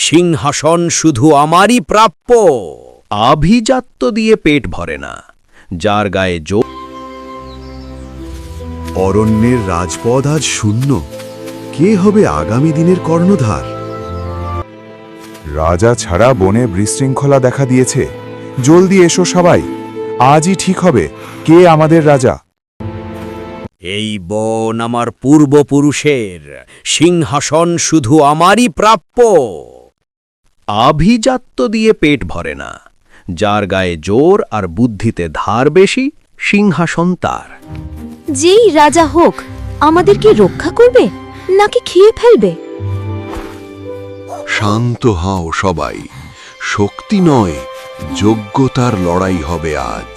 সিংহাসন শুধু আমারই প্রাপ্য। আভিজাত্য দিয়ে পেট ভরে না, যার গায়ে জোর। অরণ্যের রাজপদ আজ শূন্য। কে হবে আগামী দিনের কর্ণধার? রাজা ছাড়া বনে বিশৃঙ্খলা দেখা দিয়েছে। জলদি এসো সবাই, আজই ঠিক হবে কে আমাদের রাজা। এই বন আমার পূর্বপুরুষের, সিংহাসন শুধু আমারই প্রাপ্য। আভিজাত্য দিয়ে পেট ভরে না, যার গায়ে জোর আর বুদ্ধিতে ধার বেশি, সিংহাসন তার। যেই রাজা হোক, আমাদের কি রক্ষা করবে নাকি খেয়ে ফেলবে? শান্ত হও সবাই, শক্তি নয় যোগ্যতার লড়াই হবে আজ।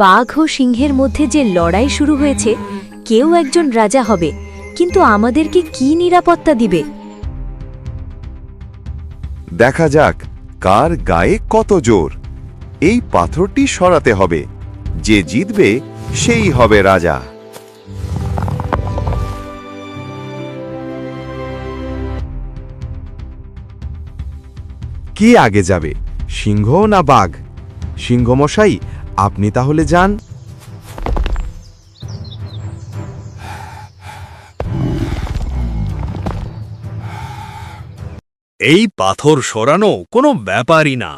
বাঘ ও সিংহের মধ্যে যে লড়াই শুরু হয়েছে, কেউ একজন রাজা হবে, কিন্তু আমাদেরকে কি নিরাপত্তা দিবে? দেখা যাক কার গায়ে কত জোর। এই পাথরটি সরাতে হবে, যে জিতবে সেই হবে রাজা। কি আগে যাবে, সিংহ না বাঘ? সিংহ মশাই, আপনি তাহলে যান। এই পাথর সরানো কোনো ব্যাপারই না।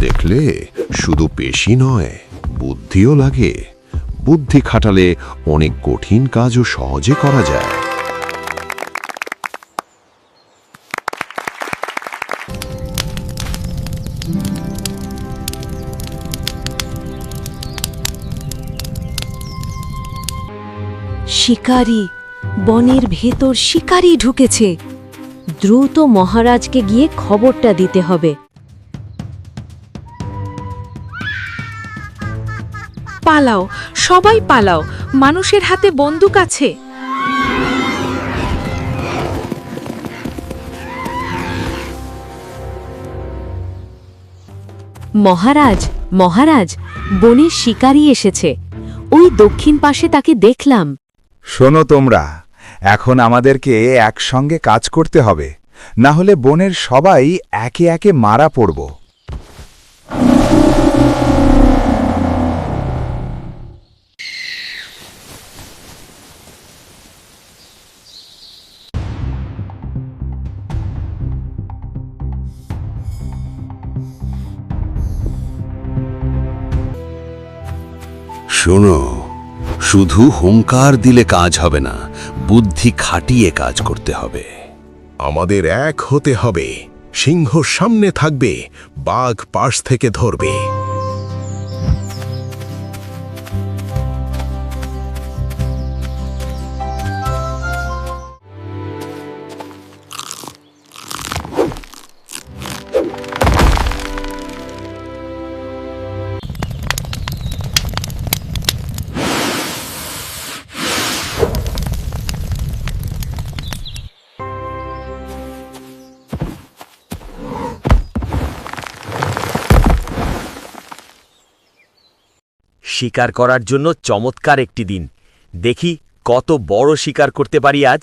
দেখলে, শুধু পেশি নয়, বুদ্ধিও লাগে। বুদ্ধি খাটালে অনেক কঠিন কাজও সহজে করা যায়। শিকারী, বনের ভেতর শিকারী ঢুকেছে। দ্রুত মহারাজকে গিয়ে খবরটা দিতে হবে। পালাও, সবাই পালাও, মানুষের হাতে বন্দুক আছে। মহারাজ, মহারাজ, বনের শিকারী এসেছে। ওই দক্ষিণ পাশে তাকে দেখলাম। শোনো তোমরা, এখন আমাদেরকে একসঙ্গে কাজ করতে হবে, না হলে বনের সবাই একে একে মারা পড়ব। শোনো, শুধু হুঙ্কার দিলে কাজ হবে না, বুদ্ধি খাটিয়ে কাজ করতে হবে। আমাদের এক হতে হবে। সিংহ সামনে থাকবে, বাঘ পাশ থেকে ধরবে। শিকার করার জন্য চমৎকার একটি দিন। দেখি কত বড় শিকার করতে পারি আজ।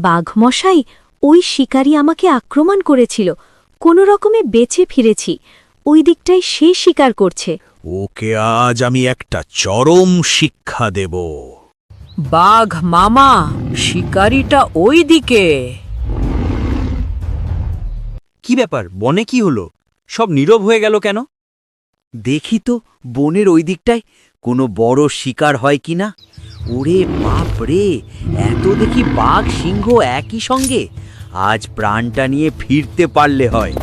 বাঘ মশাই, ওই শিকারী আমাকে আক্রমণ করেছিল। কোনো রকমে বেঁচে ফিরেছি। ওই দিকটাই সে শিকার করছে। ওকে আজ আমি একটা চরম শিক্ষা দেব। বাঘ মামা, শিকারিটা ওই দিকে। কি ব্যাপার, বনে কি হলো? সব নীরব হয়ে গেল কেন? দেখি তো বনের ওই দিকটায় কোনো বড় শিকার হয় কিনা। ওরে বাপ রে, এত দেখি বাঘ সিংহ একই সঙ্গে। আজ প্রাণটা নিয়ে ফিরতে পারলে হয়।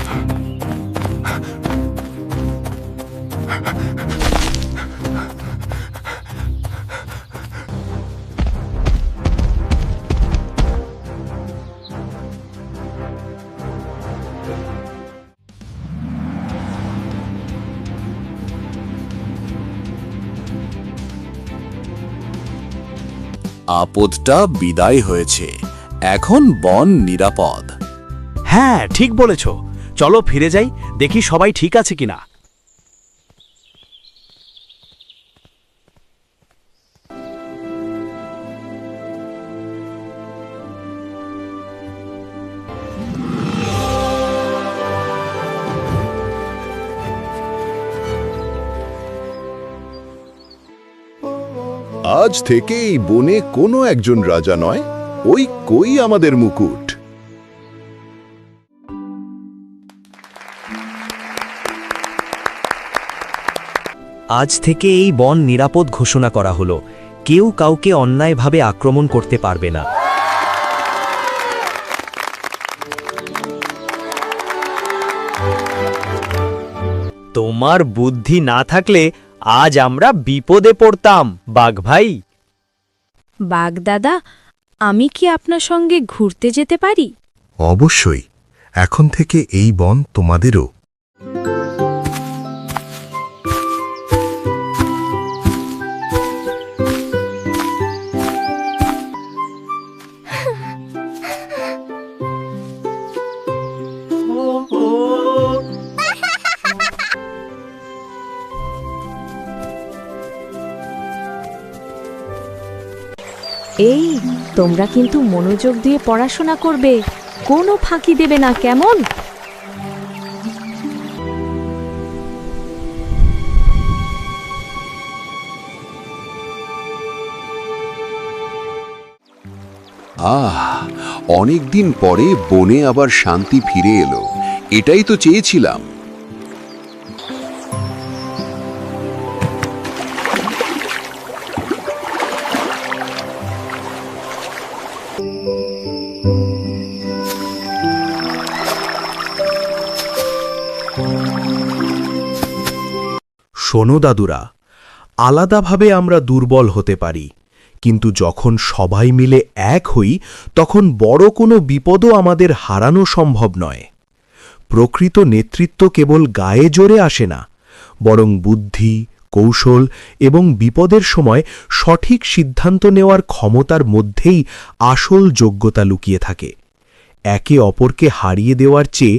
আপদটা বিদায় হয়েছে, এখন বন নিরাপদ। হ্যাঁ, ঠিক বলেছ। চলো ফিরে যাই, দেখি সবাই ঠিক আছে কিনা। আজ থেকে এই বনে কোনো একজন রাজা নয়, ওই কই আমাদের মুকুট। আজ থেকে এই বন নিরাপদ ঘোষণা করা হলো। কেউ কাউকে অন্যায়ভাবে আক্রমণ করতে পারবে না। তোমার বুদ্ধি না থাকলে আজ আমরা বিপদে পড়তাম, বাঘ ভাই। বাগদাদা, আমি কি আপনার সঙ্গে ঘুরতে যেতে পারি? অবশ্যই, এখন থেকে এই বন তোমাদেরও। এই, তোমরা কিন্তু মনোযোগ দিয়ে পড়াশোনা করবে, কোনো ফাঁকি দেবে না, কেমন? অনেক দিন পরে বনে আবার শান্তি ফিরে এলো, এটাই তো চেয়েছিলাম। শোনো দাদুরা, আলাদাভাবে আমরা দুর্বল হতে পারি, কিন্তু যখন সবাই মিলে এক হই তখন বড় কোনো বিপদও আমাদের হারানো সম্ভব নয়। প্রকৃত নেতৃত্ব কেবল গায়ে জোরে আসে না, বরং বুদ্ধি, কৌশল এবং বিপদের সময় সঠিক সিদ্ধান্ত নেওয়ার ক্ষমতার মধ্যেই আসল যোগ্যতা লুকিয়ে থাকে। একে অপরকে হারিয়ে দেওয়ার চেয়ে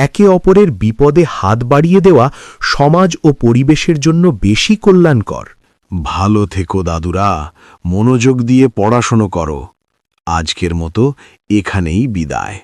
একে অপরের বিপদে হাত বাড়িয়ে দেওয়া সমাজ ও পরিবেশের জন্য বেশি কল্যাণকর। ভালো থেকো দাদুরা, মনোযোগ দিয়ে পড়াশোনা করো। আজকের মতো এখানেই বিদায়।